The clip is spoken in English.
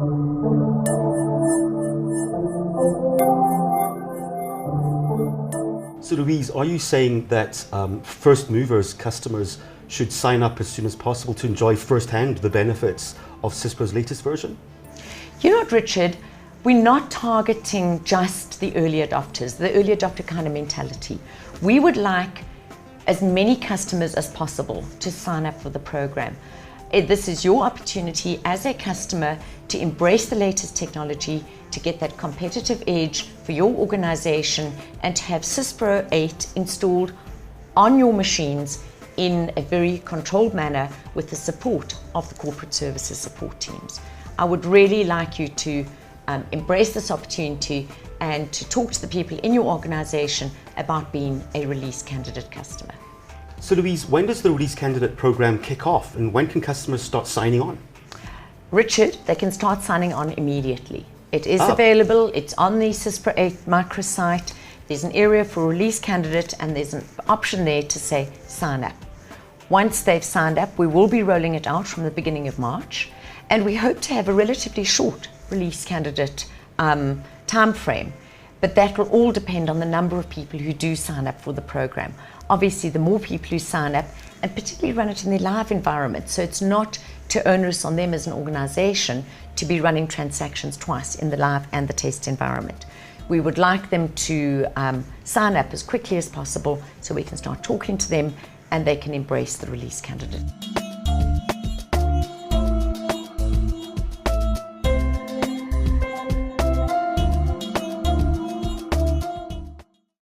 So Louise, are you saying that first movers, customers, should sign up as soon as possible to enjoy firsthand the benefits of Syspro's latest version? You know what, Richard? We're not targeting just the early adopters, the early adopter kind of mentality. We would like as many customers as possible to sign up for the program. This is your opportunity as a customer to embrace the latest technology, to get that competitive edge for your organization, and to have Syspro 8 installed on your machines in a very controlled manner with the support of the corporate services support teams. I would really like you to embrace this opportunity and to talk to the people in your organization about being a release candidate customer. So Louise, when does the release candidate program kick off, and when can customers start signing on? Richard, they can start signing on immediately. It is available, it's on the Syspro 8 microsite. There's an area for release candidate and there's an option there to say sign up. Once they've signed up, we will be rolling it out from the beginning of March, and we hope to have a relatively short release candidate time frame. But that will all depend on the number of people who do sign up for the program. Obviously, the more people who sign up, and particularly run it in their live environment, so it's not too onerous on them as an organization to be running transactions twice in the live and the test environment. We would like them to sign up as quickly as possible so we can start talking to them and they can embrace the release candidate.